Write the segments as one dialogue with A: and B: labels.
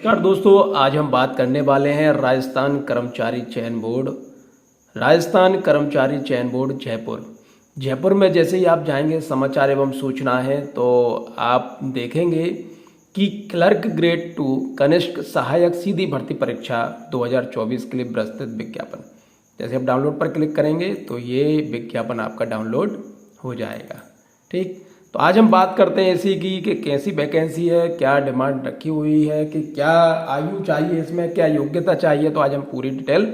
A: नमस्कार दोस्तों, आज हम बात करने वाले हैं राजस्थान कर्मचारी चयन बोर्ड। राजस्थान कर्मचारी चयन बोर्ड जयपुर में जैसे ही आप जाएंगे समाचार एवं सूचना है तो आप देखेंगे कि क्लर्क ग्रेड 2 कनिष्ठ सहायक सीधी भर्ती परीक्षा 2024 के लिए प्रस्तुत विज्ञापन। जैसे आप डाउनलोड पर क्लिक करेंगे तो ये विज्ञापन आपका डाउनलोड हो जाएगा। ठीक, तो आज हम बात करते हैं इसी की कि कैसी वैकेंसी है, क्या डिमांड रखी हुई है, कि क्या आयु चाहिए इसमें, क्या योग्यता चाहिए। तो आज हम पूरी डिटेल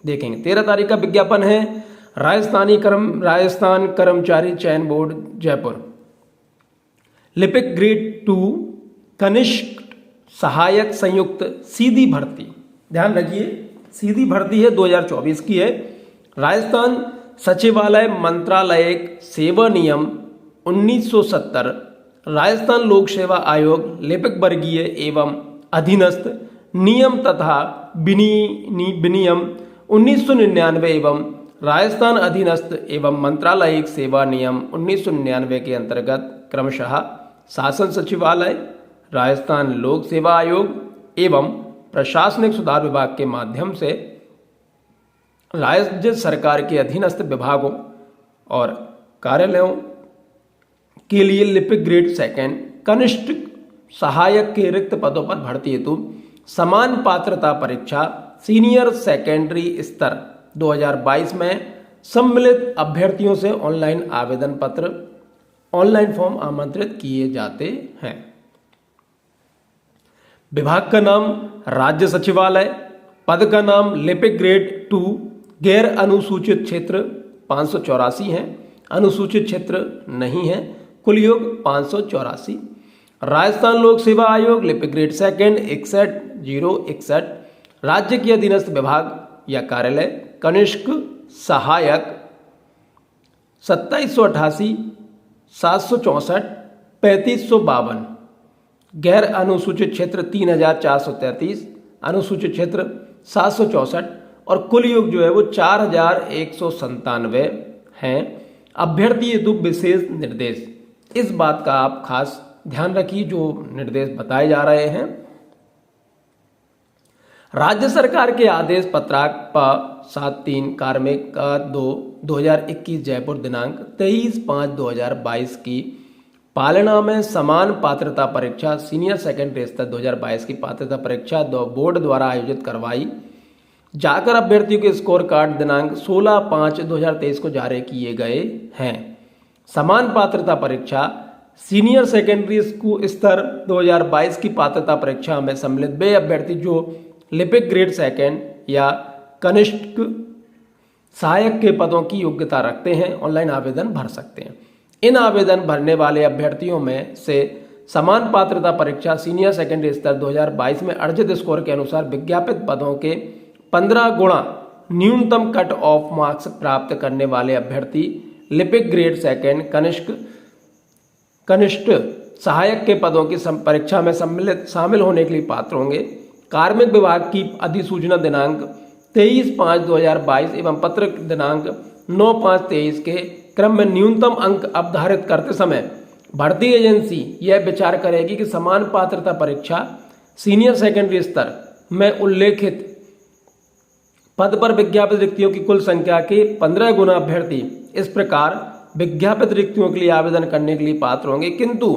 A: देखेंगे। 13 तारीख का विज्ञापन है। राजस्थान कर्मचारी चयन बोर्ड जयपुर, लिपिक ग्रेड 2 कनिष्ठ सहायक संयुक्त सीधी भर्ती। ध्यान रखिए, सीधी भर्ती है, 2024 की है। राजस्थान सचिवालय मंत्रालयिक सेवा नियम 1970, राजस्थान लोक सेवा आयोग लिपिक वर्गीय एवं अधीनस्थ नियम तथा विनियम 1999 एवं राजस्थान अधीनस्थ एवं मंत्रालयिक सेवा नियम 1999 के अंतर्गत क्रमशः शासन सचिवालय, राजस्थान लोक सेवा आयोग एवं प्रशासनिक सुधार विभाग के माध्यम से राज्य सरकार के अधीनस्थ विभागों और कार्यालयों के लिए लिपिक ग्रेड 2 कनिष्ठ सहायक के रिक्त पदों पर भर्ती हेतु समान पात्रता परीक्षा सीनियर सेकेंडरी स्तर 2022 में सम्मिलित अभ्यर्थियों से ऑनलाइन आवेदन पत्र, ऑनलाइन फॉर्म आमंत्रित किए जाते हैं। विभाग का नाम राज्य सचिवालय, पद का नाम लिपिक ग्रेड 2, गैर अनुसूचित क्षेत्र 584 हैं, अनुसूचित क्षेत्र नहीं है, कुल योग 584। राजस्थान लोक सेवा आयोग लिपिक ग्रेड 2 61 राज्य के अधीनस्थ विभाग या कार्यालय कनिष्ठ सहायक 2788 764 3552, गैर अनुसूचित क्षेत्र 3433, अनुसूचित क्षेत्र 764 और कुल योग जो है वो 4197 हैं। अभ्यर्थी हेतु विशेष निर्देश, इस बात का आप खास ध्यान रखिए जो निर्देश बताए जा रहे हैं। राज्य सरकार के आदेश पत्रांक प 73 कार्मिक 2021 जयपुर दिनांक 23/5/2022 की पालना में समान पात्रता परीक्षा सीनियर सेकेंडरी स्तर 2022 की पात्रता परीक्षा बोर्ड द्वारा आयोजित करवाई जाकर अभ्यर्थियों के स्कोर कार्ड दिनांक 16/5/2023 को जारी किए गए हैं। समान पात्रता परीक्षा सीनियर सेकेंडरी स्तर 2022 की पात्रता परीक्षा में सम्मिलित वे अभ्यर्थी जो लिपिक ग्रेड 2 या कनिष्ठ सहायक के पदों की योग्यता रखते हैं ऑनलाइन आवेदन भर सकते हैं। इन आवेदन भरने वाले अभ्यर्थियों में से समान पात्रता परीक्षा सीनियर सेकेंडरी स्तर 2022 में अर्जित स्कोर के अनुसार विज्ञापित पदों के 15 गुणा न्यूनतम कट ऑफ मार्क्स प्राप्त करने वाले अभ्यर्थी लिपिक ग्रेड 2 कनिष्ठ सहायक के पदों की परीक्षा में शामिल होने के लिए पात्र होंगे। कार्मिक विभाग की अधिसूचना दिनांक 23/5/2022 एवं पत्र दिनांक 9/5/23 के क्रम में न्यूनतम अंक अवधारित करते समय भर्ती एजेंसी यह विचार करेगी कि समान पात्रता परीक्षा सीनियर सेकेंडरी स्तर में उल्लेखित पद पर विज्ञापित रिक्तियों की कुल संख्या के 15 गुना अभ्यर्थी इस प्रकार विज्ञापित रिक्तियों के लिए आवेदन करने के लिए पात्र होंगे, किंतु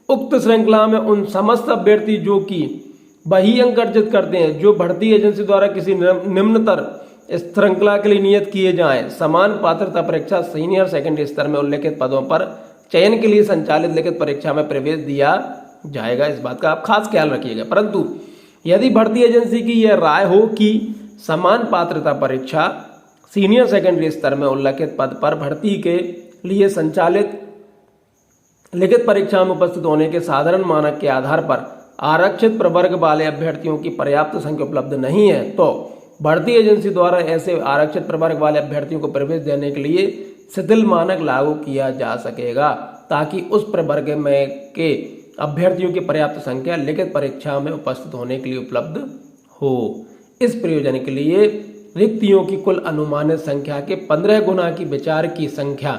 A: उक्त श्रृंखला में उन समस्त अभ्यर्थी जो कि वही अंक अर्जित करते हैं जो भर्ती एजेंसी द्वारा किसी निम्नतर श्रृंखला के लिए नियत किए जाएं, समान पात्रता परीक्षा सीनियर सेकेंडरी स्तर में उल्लेखित पदों पर चयन के लिए संचालित लिखित परीक्षा में प्रवेश दिया जाएगा। इस बात का आप खास ख्याल रखिएगा। परंतु यदि भर्ती एजेंसी की यह राय हो कि समान पात्रता परीक्षा सीनियर सेकेंडरी स्तर में उल्लेखित पद पर भर्ती के लिए संचालित लिखित परीक्षा में उपस्थित होने के साधारण मानक के आधार पर आरक्षित प्रवर्ग वाले अभ्यर्थियों की पर्याप्त संख्या उपलब्ध नहीं है तो भर्ती एजेंसी द्वारा ऐसे आरक्षित प्रवर्ग वाले अभ्यर्थियों को प्रवेश देने के लिए शिथिल मानक लागू किया जा सकेगा, ताकि उस प्रवर्ग में के अभ्यर्थियों की पर्याप्त संख्या लिखित परीक्षा में उपस्थित होने के लिए उपलब्ध हो। इस प्रयोजन के लिए रिक्तियों की कुल अनुमानित संख्या के 15 गुना की विचार की संख्या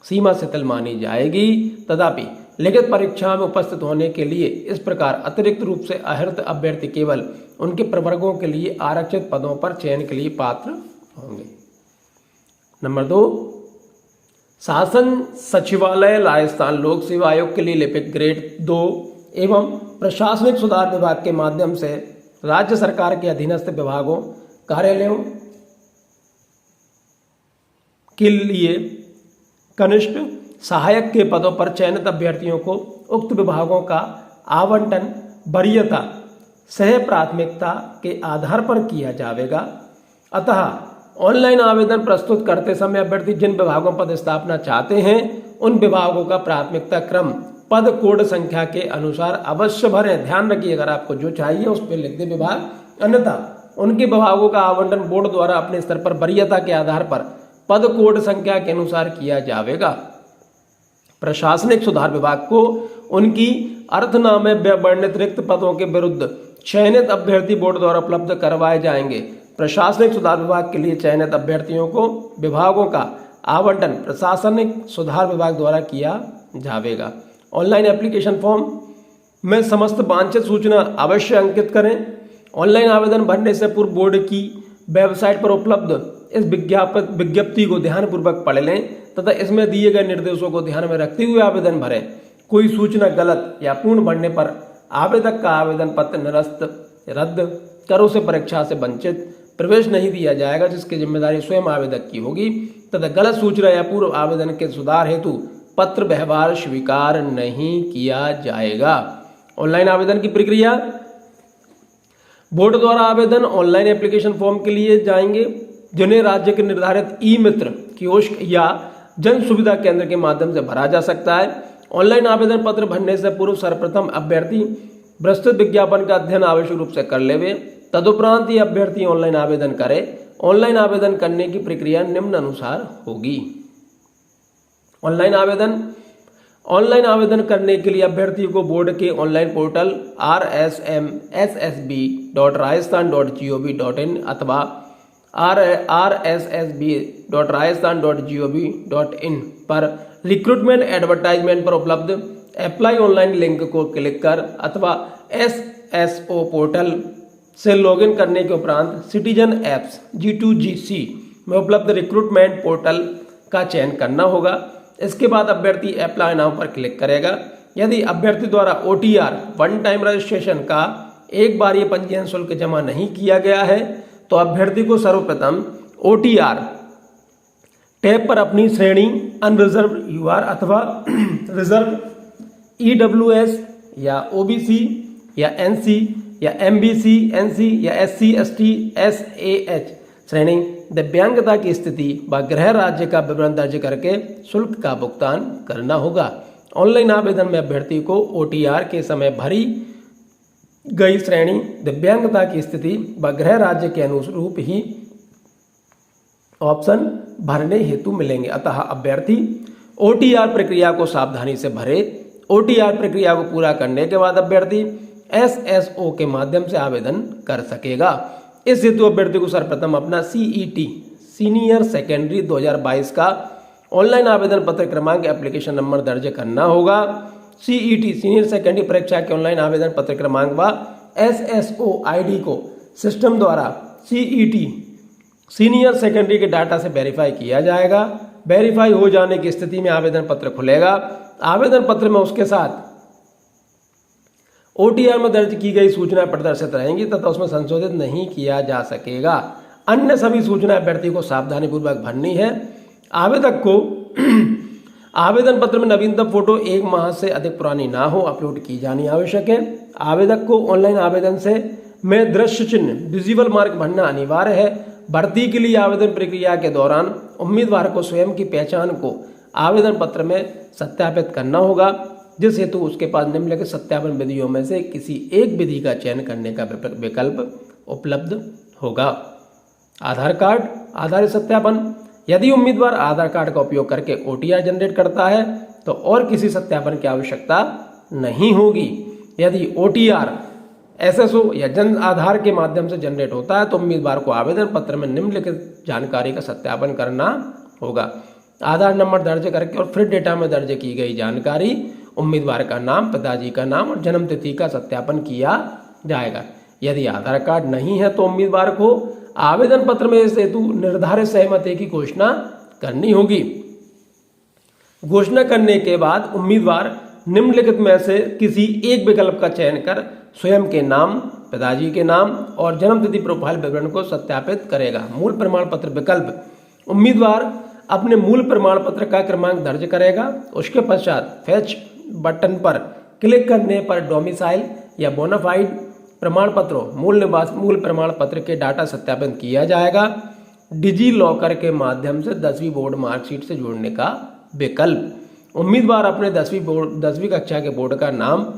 A: सीमा शिथिल मानी जाएगी। तथापि लिखित परीक्षा में उपस्थित होने के लिए। इस प्रकार अतिरिक्त रूप से अहर्त अभ्यर्थी केवल उनके प्रवर्गों के लिए आरक्षित पदों पर चयन के लिए पात्र होंगे। नंबर 2, शासन सचिवालय राजस्थान लोक सेवा आयोग के लिए लिपिक ग्रेड 2 एवं प्रशासनिक सुधार विभाग के माध्यम से राज्य सरकार के अधीनस्थ विभागों कार्यालयों के लिए कनिष्ठ सहायक के पदों पर चयनित अभ्यर्थियों को उक्त विभागों का आवंटन वरीयता सह प्राथमिकता के आधार पर किया जाएगा। अतः ऑनलाइन आवेदन प्रस्तुत करते समय अभ्यर्थी जिन विभागों पर स्थापना चाहते हैं उन विभागों का प्राथमिकता क्रम पद कोड संख्या के अनुसार अवश्य भरें। ध्यान रखिए, अगर आपको जो चाहिए उस पर लिख दे विभाग, अन्यथा उनके विभागों का आवंटन बोर्ड द्वारा अपने स्तर पर वरीयता के आधार पर पद कोड संख्या के अनुसार किया जाएगा। प्रशासनिक सुधार विभाग को उनकी अर्थनामे में वर्णित रिक्त पदों के विरुद्ध चयनित अभ्यर्थी बोर्ड द्वारा उपलब्ध करवाए जाएंगे। प्रशासनिक सुधार विभाग के लिए चयनित अभ्यर्थियों को विभागों का आवंटन प्रशासनिक सुधार विभाग द्वारा किया जाएगा। ऑनलाइन एप्लीकेशन फॉर्म में समस्त वांछित सूचना अवश्य अंकित करें। ऑनलाइन आवेदन भरने से पूर्व बोर्ड की वेबसाइट पर उपलब्ध इस विज्ञप्ति को ध्यानपूर्वक पढ़ लें तथा इसमें दिए गए निर्देशों को ध्यान में रखते हुए आवेदन भरें। कोई सूचना गलत या पूर्ण भरने पर आवेदक का आवेदन पत्र निरस्त, रद्द कर उसे परीक्षा से वंचित प्रवेश नहीं दिया जाएगा, जिसकी जिम्मेदारी स्वयं आवेदक की होगी तथा गलत सूचना या पूर्व आवेदन के सुधार हेतु पत्र व्यवहार स्वीकार नहीं किया जाएगा। ऑनलाइन आवेदन की प्रक्रिया, बोर्ड द्वारा आवेदन ऑनलाइन एप्लीकेशन फॉर्म के लिए जाएंगे जिन्हें राज्य के निर्धारित ई मित्र कियोस्क या जन सुविधा केंद्र के माध्यम से भरा जा सकता है। ऑनलाइन आवेदन पत्र भरने से पूर्व सर्वप्रथम अभ्यर्थी प्रस्तुत विज्ञापन का अध्ययन आवश्यक रूप से कर लेवे। तदुपरांत ये अभ्यर्थी ऑनलाइन आवेदन करे। ऑनलाइन आवेदन करने की प्रक्रिया निम्न अनुसार होगी। ऑनलाइन आवेदन करने के लिए अभ्यर्थी को बोर्ड के ऑनलाइन पोर्टल rsmssb.rajasthan.gov.in अथवा rssb.rajasthan.gov.in पर रिक्रूटमेंट एडवर्टाइजमेंट पर उपलब्ध अप्लाई ऑनलाइन लिंक को क्लिक कर अथवा SSO पोर्टल से लॉगिन करने के उपरांत सिटीजन एप्स G2GC में उपलब्ध रिक्रूटमेंट पोर्टल का चयन करना होगा। इसके बाद अभ्यर्थी अप्लाई नाउ पर क्लिक करेगा। यदि अभ्यर्थी द्वारा OTR वन टाइम रजिस्ट्रेशन का एक बार ये पंजीयन शुल्क जमा नहीं किया गया है तो अभ्यर्थी को सर्वप्रथम OTR टैब पर अपनी श्रेणी अनरिजर्व UR अथवा रिजर्व EWS या OBC या NC या MBC NC या SC ST SAH श्रेणी दिव्यांगता की स्थिति व गृह राज्य का विवरण दर्ज करके शुल्क का भुगतान करना होगा। ऑनलाइन आवेदन में अभ्यर्थी को OTR के समय भरी गई श्रेणी दिव्यांगता की स्थिति व गृह राज्य के अनुरूप ही ऑप्शन भरने हेतु मिलेंगे। अतः अभ्यर्थी OTR प्रक्रिया को सावधानी से भरे। OTR प्रक्रिया को पूरा करने के बाद अभ्यर्थी SSO के माध्यम से आवेदन कर सकेगा। इस हेतु अभ्यर्थी को सर्वप्रथम अपना CET सीनियर सेकेंडरी 2022 का ऑनलाइन आवेदन पत्र क्रमांक एप्लीकेशन नंबर दर्ज करना होगा। CET सीनियर सेकेंडरी परीक्षा के ऑनलाइन आवेदन पत्र क्रमांक व SSO ID को सिस्टम द्वारा CET सीनियर सेकेंडरी के डाटा से वेरीफाई किया जाएगा। वेरीफाई हो जाने की स्थिति में आवेदन पत्र खुलेगा। आवेदन पत्र में उसके साथ OTR में दर्ज की गई सूचनाएं प्रदर्शित रहेंगी तथा उसमें संशोधित नहीं किया जा सकेगा। अन्य सभी सूचनाएं अभ्यर्थी को सावधानी पूर्वक भरनी है। आवेदक को आवेदन पत्र में नवीनतम फोटो 1 माह से अधिक पुरानी ना हो अपलोड की जानी आवश्यक है। आवेदक को ऑनलाइन आवेदन से में दृश्य चिन्ह विजिबल मार्क भरना अनिवार्य है। भर्ती के लिए आवेदन प्रक्रिया के दौरान उम्मीदवार को स्वयं की पहचान को आवेदन पत्र में सत्यापित करना होगा, जिस हेतु उसके पास निम्नलिखित सत्यापन विधियों में से किसी एक विधि का चयन करने का विकल्प उपलब्ध होगा। आधार कार्ड आधारित सत्यापन। यदि उम्मीदवार आधार कार्ड का उपयोग करके OTR जनरेट करता है तो और किसी सत्यापन की आवश्यकता नहीं होगी। यदि OTR SSO या जन आधार के माध्यम से जनरेट होता है तो उम्मीदवार को आवेदन पत्र में निम्नलिखित जानकारी का सत्यापन करना होगा। आधार नंबर दर्ज करके और फिर डेटा में दर्ज की गई जानकारी उम्मीदवार का नाम, पिताजी का नाम और जन्म तिथि का सत्यापन किया जाएगा। यदि आधार कार्ड नहीं है तो उम्मीदवार को आवेदन पत्र में इस हेतु निर्धारित सहमति की घोषणा करनी होगी। घोषणा करने के बाद उम्मीदवार निम्नलिखित में से किसी एक विकल्प का चयन कर स्वयं के नाम, पिताजी के नाम और जन्म तिथि प्रोफाइल विवरण को सत्यापित करेगा। मूल प्रमाण पत्र विकल्प, उम्मीदवार अपने मूल प्रमाण पत्र का क्रमांक दर्ज करेगा। उसके पश्चात फेच बटन पर क्लिक करने पर डोमिसाइल या बोनाफाइड प्रमाण पत्रों, मूल निवास मूल प्रमाण पत्र के डाटा सत्यापन किया जाएगा। डिजी लॉकर के माध्यम से 10वीं बोर्ड मार्कशीट से जोड़ने का विकल्प, उम्मीदवार अपने 10वीं कक्षा के बोर्ड का नाम,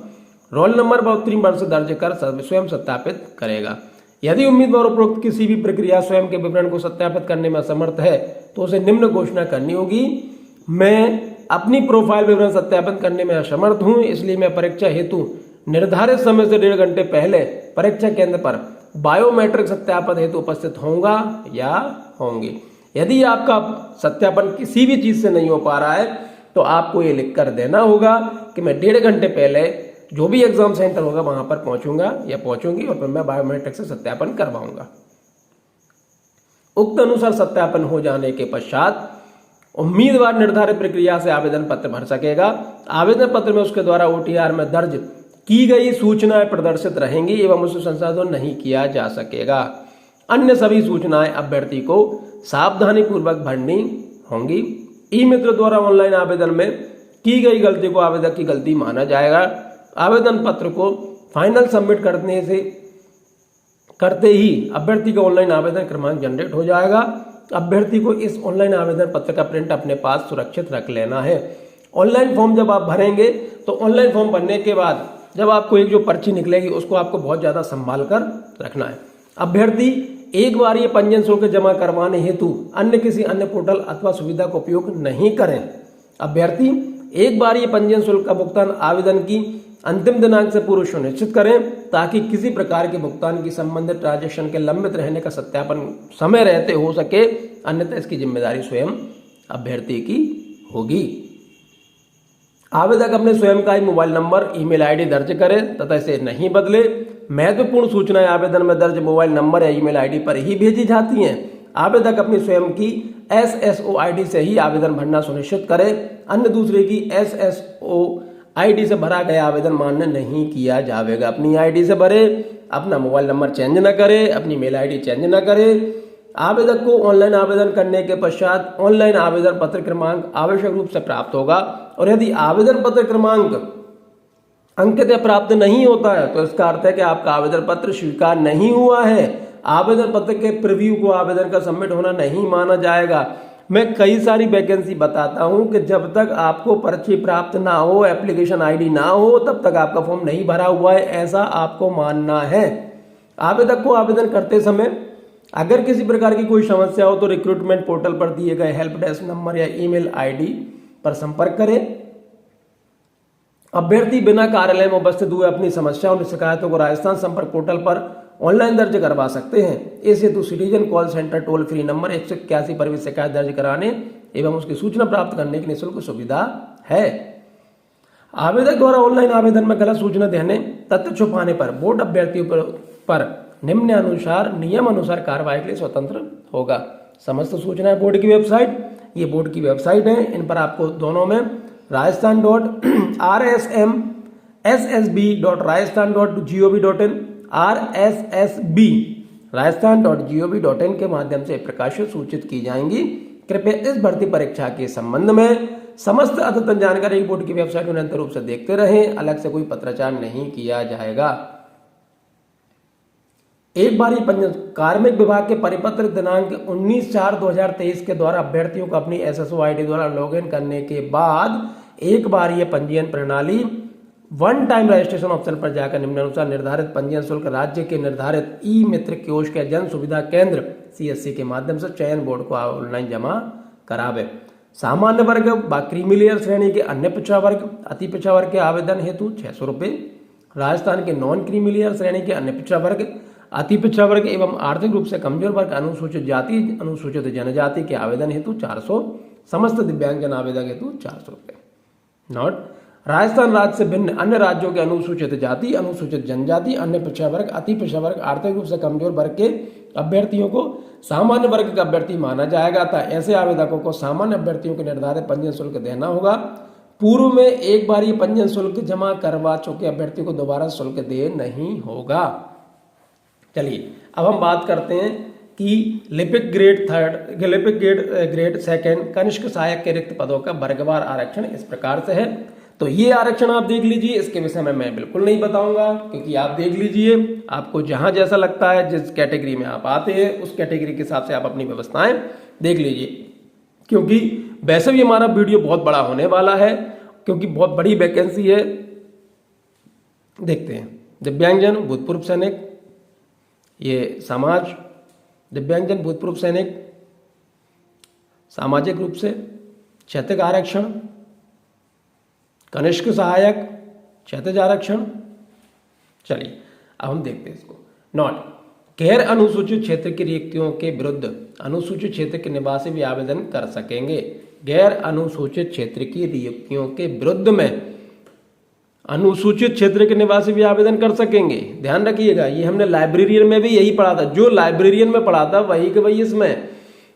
A: रोल नंबर व उत्तीर्ण वर्ष दर्ज कर स्वयं सत्यापित करेगा। यदि उम्मीदवार उपरोक्त किसी भी प्रक्रिया स्वयं के विवरण को सत्यापित करने में असमर्थ है तो उसे निम्न घोषणा करनी होगी, मैं अपनी प्रोफाइल विवरण सत्यापित करने में असमर्थ हूं, इसलिए मैं परीक्षा हेतु निर्धारित समय से 1.5 घंटे पहले परीक्षा केंद्र पर बायोमेट्रिक सत्यापन हेतु उपस्थित होऊंगा या होंगी। यदि आपका सत्यापन किसी भी चीज से नहीं हो पा रहा है तो आपको ये लिख कर देना होगा कि मैं 1.5 घंटे पहले जो भी एग्जाम सेंटर होगा वहां पर पहुंचूंगा या पहुंचूंगी और फिर मैं बायोमेट्रिक से सत्यापन करवाऊंगा। उक्त अनुसार सत्यापन हो जाने के पश्चात उम्मीदवार निर्धारित प्रक्रिया से आवेदन पत्र भर सकेगा। आवेदन पत्र में उसके द्वारा ओटीआर में दर्ज की गई सूचनाएं प्रदर्शित रहेंगी एवं उसे संशोधन नहीं किया जा सकेगा। अन्य सभी सूचनाएं अभ्यर्थी को सावधानी पूर्वक भरनी होंगी। ई मित्र द्वारा ऑनलाइन आवेदन में की गई गलती को आवेदक की गलती माना जाएगा। आवेदन पत्र को फाइनल सबमिट करते ही अभ्यर्थी का ऑनलाइन आवेदन क्रमांक जनरेट हो जाएगा। अभ्यर्थी को इस ऑनलाइन आवेदन पत्र का प्रिंट अपने पास सुरक्षित रख लेना है। ऑनलाइन फॉर्म जब आप भरेंगे तो ऑनलाइन फॉर्म भरने के बाद जब आपको एक जो पर्ची निकलेगी उसको आपको बहुत ज्यादा संभाल कर रखना है। अभ्यर्थी एक बार ये पंजीयन शुल्क जमा करवाने हेतु अन्य किसी अन्य पोर्टल अथवा सुविधा का उपयोग नहीं करें। अभ्यर्थी एक बार ये पंजीयन शुल्क का भुगतान आवेदन की अंतिम दिनांक से पूर्व सुनिश्चित करें ताकि किसी प्रकार के भुगतान की संबंधित ट्रांजेक्शन के लंबित रहने का सत्यापन समय रहते हो सके, अन्यथा इसकी जिम्मेदारी स्वयं अभ्यर्थी की होगी। आवेदक अपने स्वयं का ही मोबाइल नंबर, ईमेल आईडी दर्ज करें तथा इसे नहीं बदले। महत्वपूर्ण सूचनाएं आवेदन में दर्ज मोबाइल नंबर या ईमेल आईडी पर ही भेजी जाती हैं। आवेदक अपनी स्वयं की SSO आईडी से ही आवेदन भरना सुनिश्चित करे, अन्य दूसरे की SSO आईडी से भरा गया आवेदन मान्य नहीं किया जाएगा। अपनी आईडी से भरे, अपना मोबाइल नंबर चेंज न करे, अपनी मेल आईडी चेंज न करे। आवेदक को ऑनलाइन आवेदन करने के पश्चात ऑनलाइन आवेदन पत्र क्रमांक आवश्यक रूप से प्राप्त होगा और यदि आवेदन पत्र क्रमांक अंकित या प्राप्त नहीं होता है तो इसका अर्थ है कि आपका आवेदन पत्र स्वीकार नहीं हुआ है। आवेदन पत्र के प्रीव्यू को आवेदन का सबमिट होना नहीं माना जाएगा। मैं कई सारी वैकेंसी बताता हूं कि जब तक आपको पर्ची प्राप्त ना हो, एप्लीकेशन आईडी ना हो, तब तक आपका फॉर्म नहीं भरा हुआ है, ऐसा आपको मानना है। आवेदक को आवेदन करते समय अगर किसी प्रकार की कोई समस्या हो तो रिक्रूटमेंट पोर्टल पर दिए गए हेल्प डेस्क नंबर या ईमेल आईडी पर संपर्क करें। अभ्यर्थी बिना कार्यालय में उपस्थित हुए अपनी समस्याओं और शिकायतों को राजस्थान संपर्क पोर्टल पर ऑनलाइन दर्ज करवा सकते हैं। इस हेतु citizen call centre toll free number 181 पर भी शिकायत दर्ज कराने एवं उसकी सूचना प्राप्त करने की निःशुल्क सुविधा है। आवेदक द्वारा ऑनलाइन आवेदन में गलत सूचना देने, तथ्य छुपाने पर बोर्ड अभ्यर्थियों पर निम्न अनुसार नियम अनुसार कार्रवाई के लिए स्वतंत्र होगा। समस्त सूचनाएं बोर्ड की वेबसाइट, ये बोर्ड की वेबसाइट है, इन पर आपको दोनों में rajasthan.ssb.rajasthan.gov.in rajasthan.gov.in के माध्यम से प्रकाशित सूचित की जाएंगी। कृपया इस भर्ती परीक्षा के संबंध में समस्त अद्यतन जानकारी बोर्ड की वेबसाइट में निरंतर रूप से देखते रहें। अलग से कोई पत्राचार नहीं किया जाएगा। एक बार कार्मिक विभाग के परिपत्र दिनांक 19/4/2023 के द्वारा अभ्यर्थियों को अपनी SSO आईडी द्वारा लॉगिन करने के बाद एक बार ये पंजीयन प्रणाली वन टाइम रजिस्ट्रेशन ऑप्शन पर जाकर निम्नानुसार निर्धारित पंजीयन शुल्क राज्य के निर्धारित ई मित्र कियोस्क या जन सुविधा केंद्र CSC के माध्यम से चयन बोर्ड को ऑनलाइन जमा करावे। सामान्य वर्ग व क्रीमी लेयर श्रेणी के अन्य पिछड़ा वर्ग, अति पिछड़ा वर्ग के आवेदन हेतु 600 रुपये। राजस्थान के नॉन क्रीमी लेयर श्रेणी के अन्य पिछड़ा वर्ग, अति पिछड़ा वर्ग एवं आर्थिक रूप से कमजोर वर्ग, अनुसूचित जाति, अनुसूचित जनजाति के आवेदन हेतु 400, समस्त दिव्यांगजन आवेदन हेतु 400 रुपये। नोट, राजस्थान राज्य से भिन्न अन्य राज्यों के अनुसूचित जाति, अनुसूचित जनजाति, अन्य पिछड़ा वर्ग, अति पिछड़ा वर्ग, आर्थिक रूप से कमजोर वर्ग के अभ्यर्थियों को सामान्य वर्ग का अभ्यर्थी माना जाएगा था। ऐसे आवेदकों को सामान्य अभ्यर्थियों के निर्धारित पंजीयन शुल्क देना होगा। पूर्व में एक बार ये पंजीयन शुल्क जमा करवा चुके अभ्यर्थी को दोबारा शुल्क दे नहीं होगा। चलिए अब हम बात करते हैं कि लिपिक ग्रेड थर्ड, लिपिक ग्रेड सेकंड, कनिष्क सहायक के रिक्त पदों का वर्गवार आरक्षण इस प्रकार से है। तो ये आरक्षण आप देख लीजिए, इसके विषय में मैं बिल्कुल नहीं बताऊंगा, क्योंकि आप देख लीजिए, आपको जहां जैसा लगता है, जिस कैटेगरी में आप आते हैं उस कैटेगरी के हिसाब से आप अपनी व्यवस्थाएं देख लीजिए, क्योंकि वैसे भी हमारा वीडियो बहुत बड़ा होने वाला है, क्योंकि बहुत बड़ी वैकेंसी है। देखते हैं, दिव्यांगजन, भूतपूर्व सैनिक, ये समाज, दिव्यांगजन, भूतपूर्व सैनिक, सामाजिक रूप से क्षैतिज आरक्षण, कनिष्क सहायक, क्षैतिज आरक्षण। चलिए अब हम देखते हैं इसको। नॉट, गैर अनुसूचित क्षेत्र की रिक्तियों के विरुद्ध अनुसूचित क्षेत्र के निवासी भी आवेदन कर सकेंगे। गैर अनुसूचित क्षेत्र की रिक्तियों के विरुद्ध में अनुसूचित क्षेत्र के निवासी भी आवेदन कर सकेंगे। ध्यान रखिएगा, ये हमने लाइब्रेरियन में भी यही पढ़ा था, जो लाइब्रेरियन में पढ़ा था वही के वही इसमें।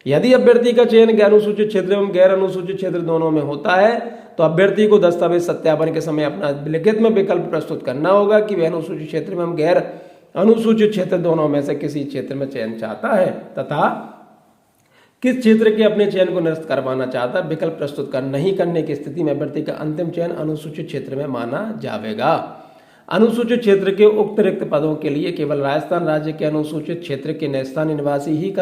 A: यदि अभ्यर्थी का चयन गैर अनुसूचित क्षेत्र एवं गैर अनुसूचित क्षेत्र दोनों में होता है तो अभ्यर्थी को दस्तावेज सत्यापन के समय अपना लिखित में विकल्प प्रस्तुत करना होगा कि वह अनुसूचित क्षेत्र में गैर अनुसूचित क्षेत्र दोनों में से किसी क्षेत्र में चयन चाहता है तथा किस क्षेत्र के अपने चयन को निरस्त करवाना चाहता है। विकल्प प्रस्तुत कर नहीं करने की स्थिति में अभ्यर्थी का अंतिम चयन अनुसूचित क्षेत्र में माना जाएगा। अनुसूचित क्षेत्र के उक्त रिक्त पदों के लिए केवल राजस्थान राज्य के अनुसूचित क्षेत्र के स्थानीय निवासी ही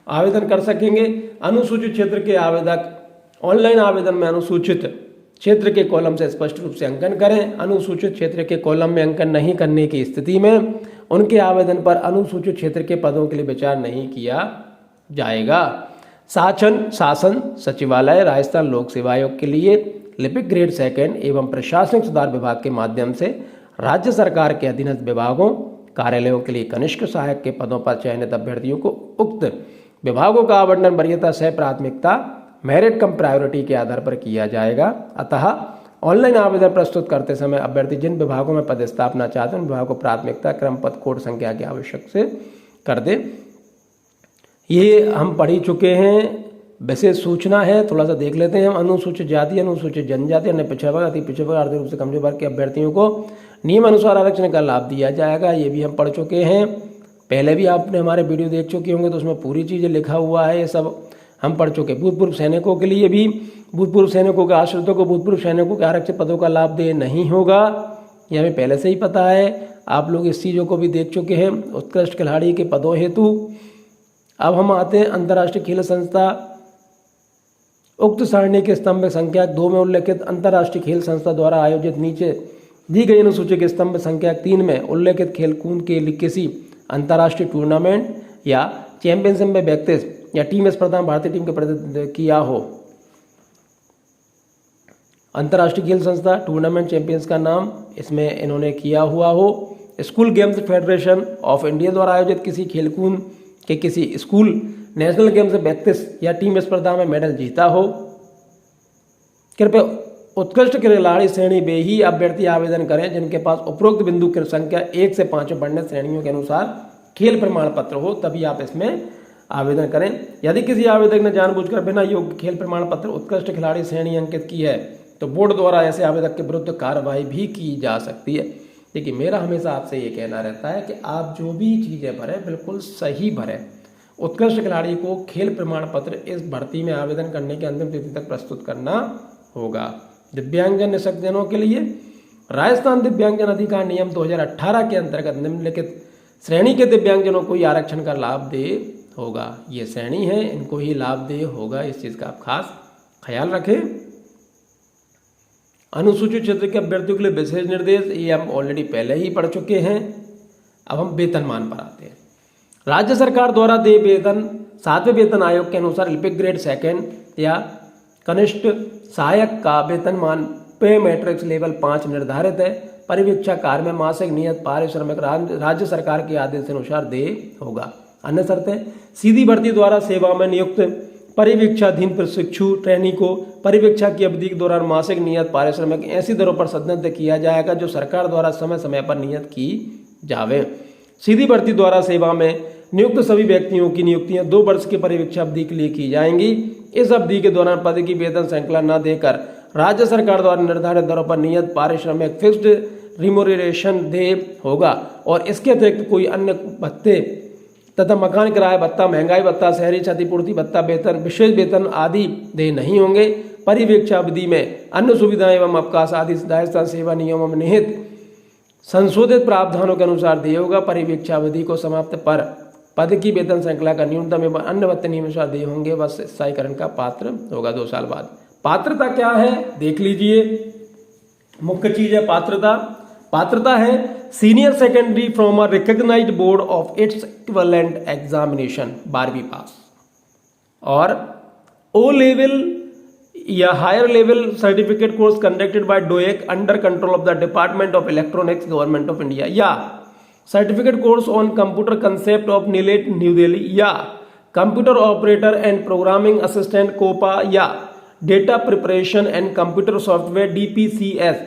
A: आवेदन कर सकेंगे। अनुसूचित क्षेत्र के आवेदक ऑनलाइन आवेदन में अनुसूचित क्षेत्र के कॉलम से स्पष्ट रूप से अंकन करें। अनुसूचित क्षेत्र के कॉलम में अंकन नहीं करने की स्थिति में उनके आवेदन पर अनुसूचित क्षेत्र के पदों के लिए विचार नहीं किया जाएगा। शासन सचिवालय राजस्थान लोक सेवा आयोग के लिए लिपिक ग्रेड सेकंड एवं प्रशासनिक सुधार विभाग के माध्यम से राज्य सरकार के अधीनस्थ विभागों कार्यालयों के लिए कनिष्क सहायक के पदों पर चयनित अभ्यर्थियों को उक्त विभागों का आवंटन वरीयता सह प्राथमिकता मेरिट कम प्रायोरिटी के आधार पर किया जाएगा। अतः ऑनलाइन आवेदन प्रस्तुत करते समय अभ्यर्थी जिन विभागों में पदस्थापना चाहते हैं उन विभागों को प्राथमिकता क्रम पद कोड संख्या के आवश्यक से कर दे। ये हम पढ़ ही चुके हैं, विशेष सूचना है, थोड़ा सा देख लेते हैं हम। अनुसूचित जाति, अनुसूचित जनजाति, अन्य पिछड़ा वर्ग, अति पिछड़ा वर्ग, आर्थिक रूप से कमजोर वर्ग के अभ्यर्थियों को नियम अनुसार आरक्षण का लाभ दिया जाएगा। ये भी हम पढ़ चुके हैं, पहले भी आपने हमारे वीडियो देख चुके होंगे तो उसमें पूरी चीज़ें लिखा हुआ है, ये सब हम पढ़ चुके। भूतपूर्व सैनिकों के लिए भी भूतपूर्व सैनिकों के आश्रितों को भूतपूर्व सैनिकों के आरक्षित पदों का लाभ दे नहीं होगा, ये हमें पहले से ही पता है, आप लोग इस चीज़ों को भी देख चुके हैं। उत्कृष्ट खिलाड़ी के पदों हेतु अब हम आते हैं अंतर्राष्ट्रीय खेल संस्था। उक्त सारणी के स्तंभ संख्या 2 में उल्लेखित अंतर्राष्ट्रीय खेल संस्था द्वारा आयोजित नीचे दी गई अनुसूची के स्तंभ संख्या 3 में उल्लेखित खेलकूद के लिए किसी अंतर्राष्ट्रीय टूर्नामेंट या चैंपियनशिप में व्यक्ति या टीम स्पर्धा में भारतीय टीम के प्रतिनिधित्व किया हो। अंतर्राष्ट्रीय खेल संस्था टूर्नामेंट चैंपियंस का नाम इसमें इन्होंने किया हुआ हो। School games federation of India द्वारा आयोजित किसी खेलकूद के किसी स्कूल नेशनल गेम्स में व्यक्ति या टीम स्पर्धा में मेडल जीता हो। कृपया उत्कृष्ट खिलाड़ी श्रेणी वे ही अभ्यर्थी आवेदन करें जिनके पास उपरोक्त बिंदु की संख्या 1 से 5 में बढ़ने श्रेणियों के अनुसार खेल प्रमाण पत्र हो, तभी आप इसमें आवेदन करें। यदि किसी आवेदक ने जानबूझकर बिना योग्य खेल प्रमाण पत्र उत्कृष्ट खिलाड़ी श्रेणी अंकित की है तो बोर्ड द्वारा ऐसे आवेदक के विरुद्ध कार्रवाई भी की जा सकती है। देखिए, मेरा हमेशा आपसे ये कहना रहता है कि आप जो भी चीज़ें भरें बिल्कुल सही भरें। उत्कृष्ट खिलाड़ी को खेल प्रमाण पत्र इस भर्ती में आवेदन करने की अंतिम तिथि तक प्रस्तुत करना होगा। दिव्यांगजन निःशक्तजनों के लिए राजस्थान दिव्यांगजन अधिकार नियम 2018 के अंतर्गत निम्नलिखित श्रेणी के दिव्यांगजनों को ही आरक्षण का लाभ दे होगा। ये श्रेणी है, इनको ही लाभ दे होगा, इस चीज़ का आप खास ख्याल रखें। अनुसूचित क्षेत्र के अभ्यर्थियों के लिए विशेष निर्देश, ये हम ऑलरेडी पहले ही पढ़ चुके हैं। अब हम वेतनमान पर आते हैं। राज्य सरकार द्वारा दे वेतन 7वें वेतन आयोग के अनुसार लिपिक ग्रेड सेकंड या कनिष्ठ सहायक का वेतनमान पे मैट्रिक्स लेवल 5 निर्धारित है। परिवीक्षा कार्य में मासिक नियत पारिश्रमिक राज्य सरकार के आदेश के अनुसार दे होगा। अन्य शर्तें, सीधी भर्ती द्वारा सेवा में नियुक्त परिवीक्षाधीन प्रशिक्षु ट्रेनी को परिवीक्षा की अवधि के दौरान मासिक नियत पारिश्रमिक ऐसी दरों पर सदन किया जाएगा जो सरकार द्वारा समय समय पर नियत की जावे। सीधी भर्ती द्वारा सेवा में नियुक्त सभी व्यक्तियों की नियुक्तियां 2 वर्ष की परिवीक्षा अवधि के लिए की जाएंगी। इस अवधि के दौरान पद की वेतन श्रृंखला न देकर राज्य सरकार द्वारा निर्धारित दरों पर नियत पारिश्रमिक फिक्स्ड रिमोनरेशन दे होगा और इसके अतिरिक्त कोई अन्य भत्ते तथा मकान किराया भत्ता, महंगाई भत्ता, शहरी क्षतिपूर्ति भत्ता, वेतन, विशेष वेतन आदि दे नहीं होंगे। परिवीक्षा अवधि में अन्य सुविधाएं एवं अवकाश आदि राजस्थान सेवा नियमों में निहित संशोधित प्रावधानों के अनुसार दिए होगा। परिवीक्षा अवधि को समाप्त पर पद की वेतन श्रृंखला का न्यूनतम एवं अन्य भत्ते नियमानुसार दिए होंगे। बस स्थायीकरण का पात्र होगा 2 साल बाद। पात्रता क्या है देख लीजिए। मुख्य चीज है पात्रता। पात्रता है senior secondary from a recognised board of its equivalent examination 12वीं पास और ओ लेवल या higher level certificate course conducted by DOEACC under control of the department of electronics government of India या certificate course on computer concept of NIELIT New Delhi या computer operator and programming assistant COPA या data preparation and computer software DPCS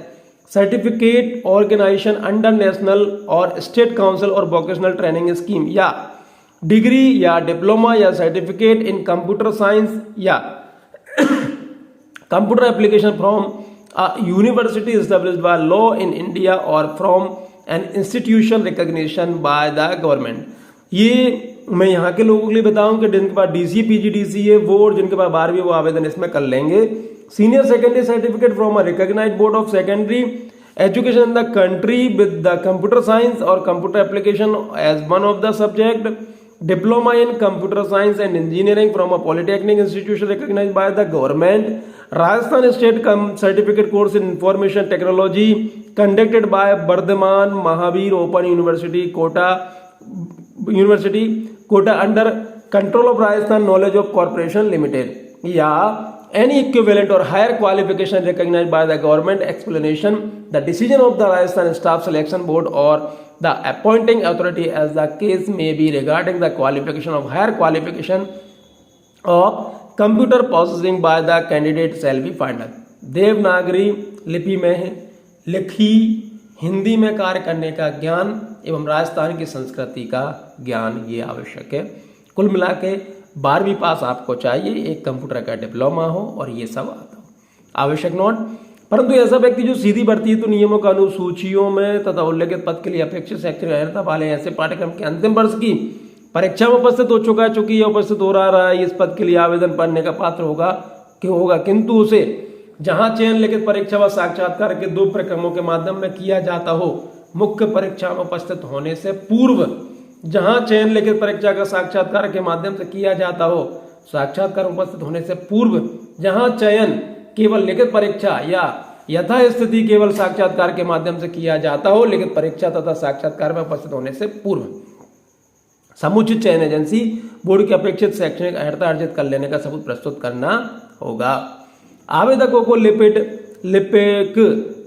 A: certificate organisation under national और state council और vocational training scheme या degree या diploma या certificate in computer science या computer application from a university established by law in India और from an institution recognition by the government. ये मैं यहाँ के लोगों के लिए बताऊं कि जिनके पास DCA PGDC है वो और जिनके पास 12वीं वो आवेदन इसमें कर लेंगे। Senior secondary certificate from a recognised board of secondary education in the country with the computer science और computer application as one of the subject. Diploma in computer science and engineering from a polytechnic institution recognised by the government. Rajasthan state certificate course in information technology conducted by Vardhman Mahaveer open university Kota under control of Rajasthan knowledge of corporation limited या any equivalent or higher qualification recognized by the government explanation the decision of the Rajasthan Staff Selection Board or the appointing authority as the case may be regarding the qualification of higher qualification of computer processing by the candidate shall be final। Devanagari लिपि में लिखी हिंदी में कार्य करने का ज्ञान एवं राजस्थान की संस्कृति का ज्ञान ये आवश्यक है। कुल मिला के 12वीं पास आपको चाहिए, एक कंप्यूटर का डिप्लोमा हो और ये सब आता हो। आवश्यक नोट, परंतु ऐसा व्यक्ति जो सीधी भर्ती है तो नियमों का अनुसूचियों में तथा उल्लेखित पद के लिए अपेक्षित शैक्षणिक अर्हता वाले ऐसे पाठ्यक्रम के अंतिम वर्ष की परीक्षा में उपस्थित हो चुका है। चूंकि यह उपस्थित हो रहा है इस पद के लिए आवेदन करने का पात्र होगा किंतु उसे जहां चयन लिखित परीक्षा व साक्षात्कार के 2 प्रक्रमों के माध्यम में किया जाता हो, मुख्य परीक्षा में उपस्थित होने से पूर्व जहां चयन लिखित परीक्षा का साक्षात्कार के माध्यम से किया जाता हो, साक्षात्कार उपस्थित होने से पूर्व जहां चयन केवल लिखित परीक्षा या यथास्थिति केवल साक्षात्कार के माध्यम से किया जाता हो, लिखित परीक्षा तथा साक्षात्कार में उपस्थित होने से पूर्व समुचित चयन एजेंसी बोर्ड की अपेक्षित शैक्षणिक अर्हता अर्जित कर लेने का सबूत प्रस्तुत करना होगा। आवेदकों को लिपिक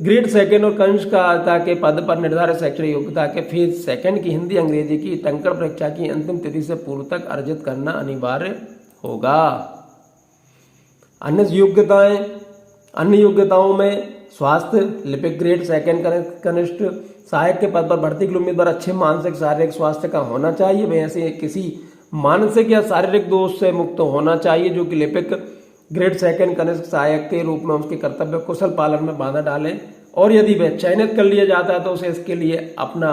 A: ग्रेड सेकेंड और कनिष्ठता के पद पर निर्धारित शैक्षणिक योग्यता के फेज सेकंड की हिंदी अंग्रेजी की टंकण परीक्षा की अंतिम तिथि से पूर्व तक अर्जित करना अनिवार्य होगा। अन्य योग्यताओं में स्वास्थ्य लिपिक ग्रेड सेकेंड कनिष्ठ सहायक के पद पर भर्ती के लिए उम्मीदवार अच्छे मानसिक शारीरिक स्वास्थ्य का होना चाहिए। वे ऐसे किसी मानसिक या शारीरिक दोष से मुक्त होना चाहिए जो कि लिपिक ग्रेड सेकेंड कनिष्ठ सहायक के रूप में उसके कर्तव्य कुशल पालन में बाधा डालें और यदि वह चयनित कर लिया जाता है तो उसे इसके लिए अपना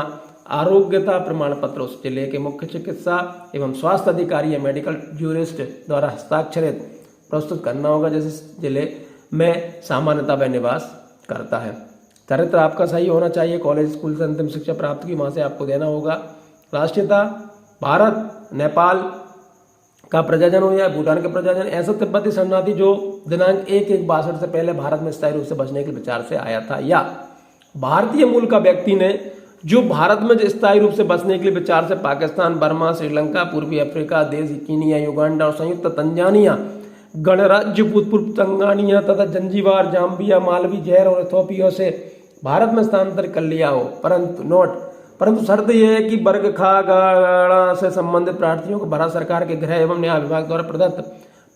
A: आरोग्यता प्रमाण पत्र उस जिले के मुख्य चिकित्सा एवं स्वास्थ्य अधिकारी या मेडिकल ज्यूरिस्ट द्वारा हस्ताक्षरित प्रस्तुत करना होगा जिस जिले में सामान्यतः वह निवास करता है। चरित्र आपका सही होना चाहिए। कॉलेज स्कूल से अंतिम शिक्षा प्राप्त की वहाँ से आपको देना होगा। राष्ट्रीयता भारत नेपाल का प्रजाजन हो या भूटान का प्रजाजन, ऐसा तिब्बती शरणार्थी जो दिनांक 1/1/62 से पहले भारत में स्थायी रूप से बसने के विचार से आया था, या भारतीय मूल का व्यक्ति ने जो भारत में स्थायी रूप से बसने के लिए विचार से पाकिस्तान, बर्मा, श्रीलंका, पूर्वी अफ्रीका देश, कीनिया, युगांडा और संयुक्त तंजानिया गणराज्य, भूतपूर्व तंगानिया तथा जंजीबार, जाम्बिया, मालवी, जैर और इथोपिया से भारत में स्थानांतरित कर लिया हो। परंतु शर्त यह है कि वर्ग खा गाड़ा से संबंधित प्रार्थियों को भारत सरकार के गृह एवं न्याय विभाग द्वारा प्रदत्त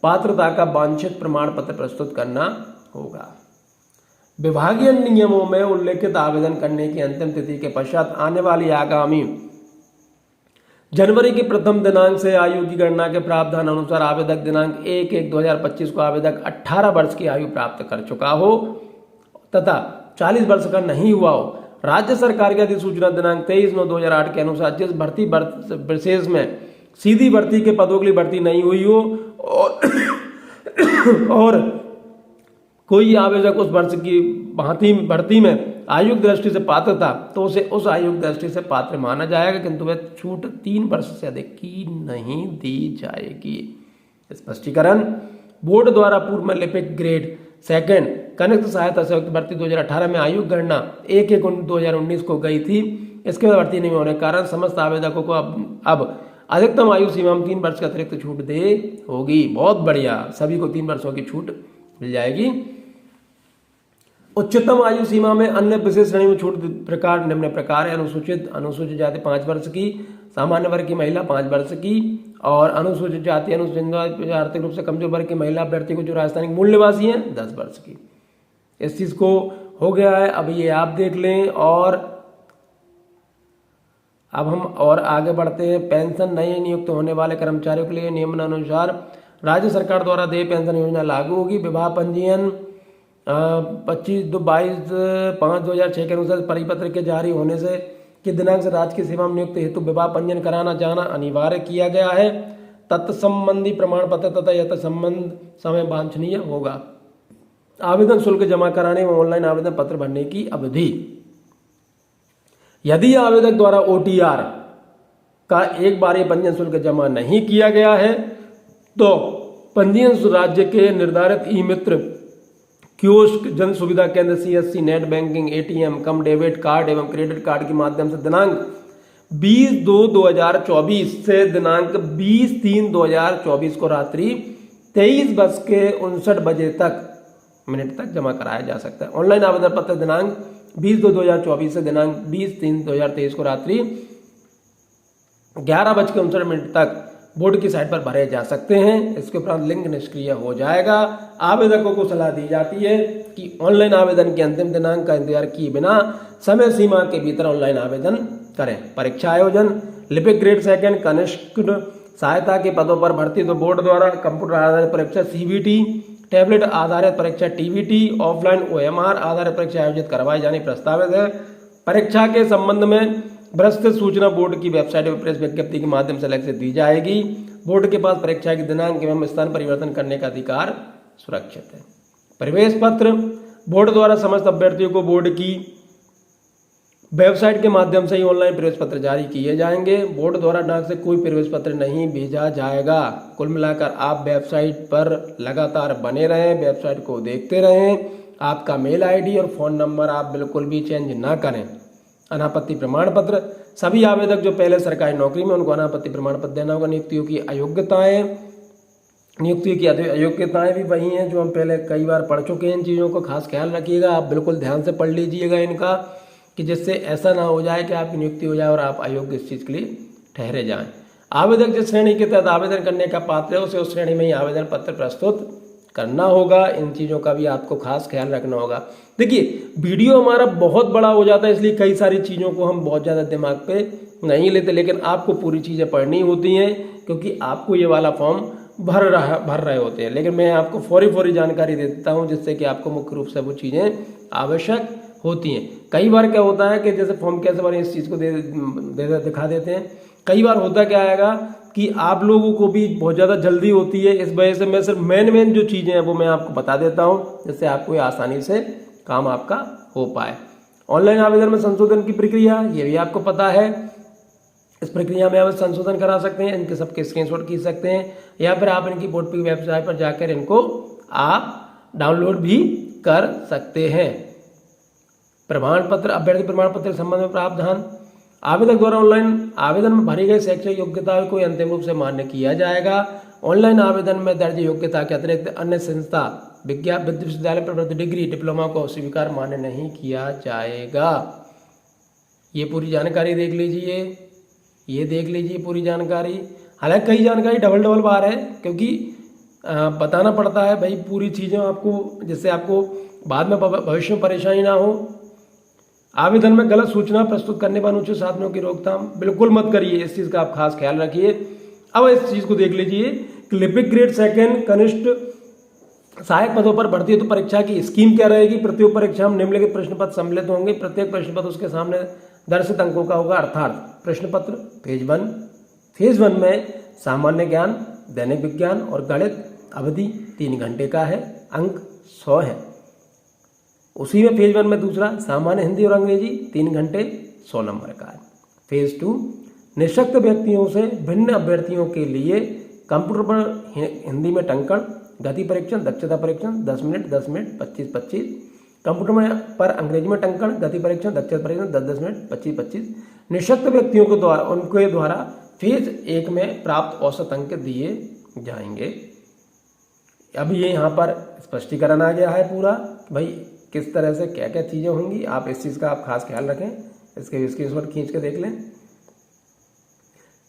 A: पात्रता का वांछित प्रमाण पत्र प्रस्तुत करना होगा। विभागीय नियमों में उल्लेखित आवेदन करने की अंतिम तिथि के पश्चात आने वाली आगामी जनवरी के प्रथम दिनांक से आयु की गणना के प्रावधान अनुसार आवेदक दिनांक 1/1/2025 को आवेदक 18 वर्ष की आयु प्राप्त कर चुका हो तथा 40 वर्ष का नहीं हुआ हो, राज्य सरकार की अधिसूचना दिनांक 23/9/2008 के अनुसार जिस भर्ती विशेष में सीधी भर्ती के पदों के लिए भर्ती नहीं हुई हो और कोई आवेदक उस वर्ष की भर्ती में आयु दृष्टि से पात्र था तो उसे उस आयु दृष्टि से पात्र माना जाएगा, किंतु वह छूट 3 वर्ष से अधिक की नहीं दी जाएगी। स्पष्टीकरण, बोर्ड द्वारा पूर्व में लिपिक ग्रेड सेकंड कनिष्ठ सहायता संयुक्त भर्ती 2018 में आयु गणना 1/1/2019 को गई थी। इसके बाद भर्ती नहीं होने के कारण समस्त आवेदकों को अब अधिकतम आयु सीमा में 3 वर्ष की अतिरिक्त छूट दे होगी। बहुत बढ़िया, सभी को 3 वर्षों की छूट मिल जाएगी। उच्चतम आयु सीमा में अन्य विशेष श्रेणी में छूट प्रकार निम्न प्रकार है। अनुसूचित जाति 5 वर्ष की, सामान्य वर्ग की महिला 5 वर्ष की और अनुसूचित जाति अनुसूचित आर्थिक रूप से कमजोर वर्ग की महिला अभ्यर्थी को जो राजस्थान के मूल निवासी हैं 10 वर्ष की। इस चीज को हो गया है, अब ये आप देख लें। और अब हम और आगे बढ़ते हैं। पेंशन नए नियुक्त होने वाले कर्मचारियों के लिए नियमानुसार राज्य सरकार द्वारा देय पेंशन योजना लागू होगी। विवाह पंजीयन 25/5/2006 के अनुसार परिपत्र के जारी होने से के दिनांक से राज्य की सेवा में नियुक्त हेतु विवाह पंजीयन कराना जाना अनिवार्य किया गया है। तत्संबंधी प्रमाण पत्र तथा यथ संबंध समय वांछनीय होगा। आवेदन शुल्क जमा कराने व ऑनलाइन आवेदन पत्र भरने की अवधि, यदि आवेदक द्वारा OTR का एक बार पंजीयन शुल्क जमा नहीं किया गया है तो पंजीयन राज्य के निर्धारित ई मित्र कियोस्क, जन सुविधा केंद्र, CSC, नेट बैंकिंग, ATM कम डेबिट कार्ड एवं क्रेडिट कार्ड के माध्यम से दिनांक 20/2/2024 से दिनांक 20/3/2024 को रात्रि 23 बज के 59 बजे तक मिनट तक जमा कराया जा सकता है। ऑनलाइन आवेदन पत्र दिनांक 20/2/2024 से दिनांक 20/3/2023 को रात्रि 11 बज के 59 तक बोर्ड की साइट पर भरे जा सकते हैं। इसके उपरांत लिंक निष्क्रिय हो जाएगा। आवेदकों को सलाह दी जाती है कि ऑनलाइन आवेदन के अंतिम दिनांक का इंतजार किए बिना समय सीमा के भीतर ऑनलाइन आवेदन करें। परीक्षा आयोजन, लिपिक ग्रेड सेकंड कनिष्ठ सहायता के पदों पर भर्ती तो बोर्ड द्वारा कंप्यूटर आधारित परीक्षा CBT, टैबलेट आधारित परीक्षा TBT, ऑफलाइन OMR आधारित परीक्षा आयोजित करवाई जानी प्रस्तावित है। परीक्षा के संबंध में विस्तृत सूचना बोर्ड की वेबसाइट पर प्रेस विज्ञप्ति के माध्यम से अलग से दी जाएगी। बोर्ड के पास परीक्षा के दिनांक एवं स्थान परिवर्तन करने का अधिकार सुरक्षित है। प्रवेश पत्र, बोर्ड द्वारा समस्त अभ्यर्थियों को बोर्ड की वेबसाइट के माध्यम से ही ऑनलाइन प्रवेश पत्र जारी किए जाएंगे। बोर्ड द्वारा डाक से कोई प्रवेश पत्र नहीं भेजा जाएगा। कुल मिलाकर आप वेबसाइट पर लगातार बने रहें, वेबसाइट को देखते रहें। आपका मेल ID और फ़ोन नंबर आप बिल्कुल भी चेंज ना करें। अनापत्ति प्रमाण पत्र, सभी आवेदक जो पहले सरकारी नौकरी में उनको अनापत्ति प्रमाण पत्र देना होगा। नियुक्तियों की अयोग्यताएं भी वही हैं जो हम पहले कई बार पढ़ चुके हैं। इन चीज़ों को खास ख्याल रखिएगा, आप बिल्कुल ध्यान से पढ़ लीजिएगा इनका, कि जिससे ऐसा ना हो जाए कि आपकी नियुक्ति हो जाए और आप अयोग्य इस चीज़ के लिए ठहरे जाएं। आवेदक जिस श्रेणी के तहत आवेदन करने का पात्र है उसे उस श्रेणी में ही आवेदन पत्र प्रस्तुत करना होगा। इन चीज़ों का भी आपको खास ख्याल रखना होगा। देखिए, वीडियो हमारा बहुत बड़ा हो जाता है, इसलिए कई सारी चीज़ों को हम बहुत ज़्यादा दिमाग पे नहीं लेते, लेकिन आपको पूरी चीज़ें पढ़नी होती हैं क्योंकि आपको ये वाला फॉर्म भर रहे होते हैं। लेकिन मैं आपको फौरी जानकारी दे देता हूँ जिससे कि आपको मुख्य रूप से वो चीज़ें आवश्यक होती हैं। कई बार क्या होता है कि जैसे फॉर्म कैसे भरें इस चीज़ को दिखा देते हैं। कई बार होता क्या आएगा कि आप लोगों को भी बहुत ज़्यादा जल्दी होती है, इस वजह से मैं सिर्फ मेन जो चीज़ें हैं वो मैं आपको बता देता हूँ जिससे आपको आसानी से काम आपका हो पाए। ऑनलाइन आवेदन में संशोधन की प्रक्रिया ये भी आपको पता है। इस प्रक्रिया में आप संशोधन करा सकते हैं, इनके सबके स्क्रीनशॉट खींच सकते हैं या फिर आप इनकी बोर्ड की वेबसाइट पर जाकर इनको आप डाउनलोड भी कर सकते हैं। प्रमाण पत्र, अभ्यर्थी प्रमाण पत्र के संबंध में प्रावधान, आवेदक द्वारा ऑनलाइन आवेदन में भरी गई शैक्षिक योग्यता को अंतिम रूप से मान्य किया जाएगा। ऑनलाइन आवेदन में दर्ज योग्यता के अतिरिक्त अन्य संस्था विश्वविद्यालय प्रवृत्त डिग्री डिप्लोमा को स्वीकार मान्य नहीं किया जाएगा। ये पूरी जानकारी देख लीजिए, ये देख लीजिए पूरी जानकारी। हालांकि कई जानकारी डबल बार है क्योंकि बताना पड़ता है भाई पूरी चीज़ें आपको, जिससे आपको बाद में भविष्य में परेशानी ना हो। आवेदन में गलत सूचना प्रस्तुत करने पर अनुचित साधनों की रोकथाम बिल्कुल मत करिए, इस चीज़ का आप खास ख्याल रखिए। अब इस चीज़ को देख लीजिए, लिपिक ग्रेड सेकंड कनिष्ठ सहायक पदों पर भर्ती हेतु परीक्षा की स्कीम क्या रहेगी। प्रत्येक परीक्षा में निम्नलिखित प्रश्न पत्र सम्मिलित होंगे। प्रत्येक प्रश्न पत्र उसके सामने दर्शित अंकों का होगा, अर्थात प्रश्न पत्र फेज 1 में सामान्य ज्ञान, दैनिक विज्ञान और गणित, अवधि 3 घंटे का है, अंक 100 है। उसी में फेज 1 में दूसरा सामान्य हिंदी और अंग्रेजी 3 घंटे 100 नंबर का है। फेज 2 निःशक्त व्यक्तियों से भिन्न अभ्यर्थियों के लिए कंप्यूटर पर हिंदी में टंकण, गति परीक्षण, दक्षता परीक्षण 10 मिनट 10 मिनट 25-25, कंप्यूटर में पर अंग्रेजी में टंकण, गति परीक्षण, दक्षता परीक्षण 10-10 मिनट 25-25। निःशक्त व्यक्तियों के द्वारा उनके द्वारा फेज 1 में प्राप्त औसत अंक दिए जाएंगे। अब ये यहाँ पर स्पष्टीकरण आ गया है पूरा, भाई किस तरह से क्या क्या चीज़ें होंगी। आप इस चीज़ का आप खास ख्याल रखें, इसके स्क्रीनशॉट खींच के देख लें।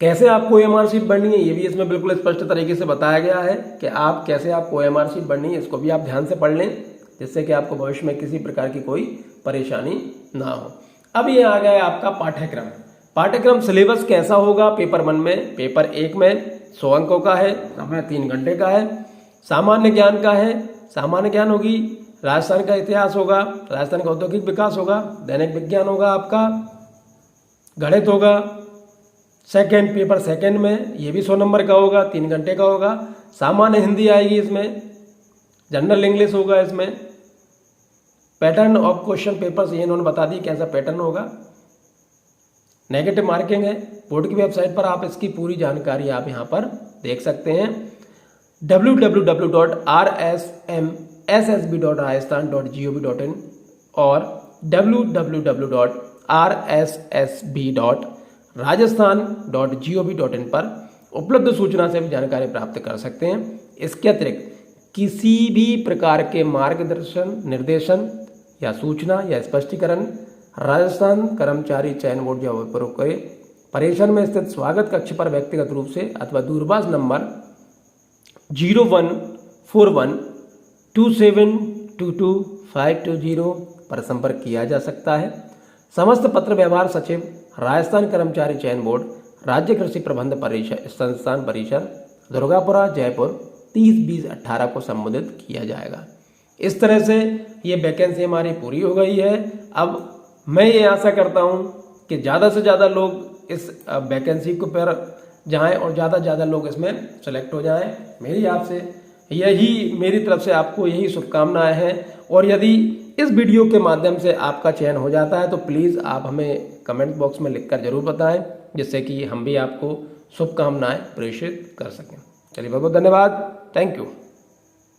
A: कैसे आपको OMR शीट बननी है ये भी इसमें बिल्कुल स्पष्ट तरीके से बताया गया है कि आप कैसे आपको OMR शीट बननी है, इसको भी आप ध्यान से पढ़ लें, जिससे कि आपको भविष्य में किसी प्रकार की कोई परेशानी ना हो। अब ये आ गया है आपका पाठ्यक्रम सिलेबस कैसा होगा। पेपर 1 में, पेपर 1 में 100 अंकों का है, समय 3 घंटे का है। सामान्य ज्ञान का है, सामान्य ज्ञान होगी, राजस्थान का इतिहास होगा, राजस्थान का औद्योगिक विकास होगा, दैनिक विज्ञान होगा आपका, गणित होगा। सेकंड पेपर सेकंड में ये भी 100 नंबर का होगा, 3 घंटे का होगा। सामान्य हिंदी आएगी इसमें, जनरल इंग्लिश होगा इसमें। पैटर्न ऑफ क्वेश्चन पेपर्स ये इन्होंने बता दी कैसा पैटर्न होगा। नेगेटिव मार्किंग है, बोर्ड की वेबसाइट पर आप इसकी पूरी जानकारी आप यहाँ पर देख सकते हैं, www.rsmssb.rajasthan.gov.in और www.rssb.rajasthan.gov.in पर उपलब्ध सूचना से भी जानकारी प्राप्त कर सकते हैं। इसके अतिरिक्त किसी भी प्रकार के मार्गदर्शन, निर्देशन या सूचना या स्पष्टीकरण राजस्थान कर्मचारी चयन बोर्ड जबलपुर के परिसर में स्थित स्वागत कक्ष पर व्यक्तिगत रूप से अथवा दूरभाष नंबर 014127222520 पर संपर्क किया जा सकता है। समस्त पत्र व्यवहार सचिव राजस्थान कर्मचारी चयन बोर्ड, राज्य कृषि प्रबंध संस्थान परिसर, दुर्गापुरा, जयपुर 30/20/18 को संबोधित किया जाएगा। इस तरह से ये वैकेंसी हमारी पूरी हो गई है। अब मैं ये आशा करता हूँ कि ज़्यादा से ज़्यादा लोग इस वैकेंसी को पर जाएं और ज़्यादा से ज़्यादा लोग इसमें सेलेक्ट हो जाएं। मेरी आपसे यही, मेरी तरफ से आपको यही शुभकामनाएं हैं। और यदि इस वीडियो के माध्यम से आपका चयन हो जाता है तो प्लीज़ आप हमें कमेंट बॉक्स में लिखकर जरूर बताएं, जिससे कि हम भी आपको शुभकामनाएं प्रेषित कर सकें। चलिए, बहुत बहुत धन्यवाद। Thank you.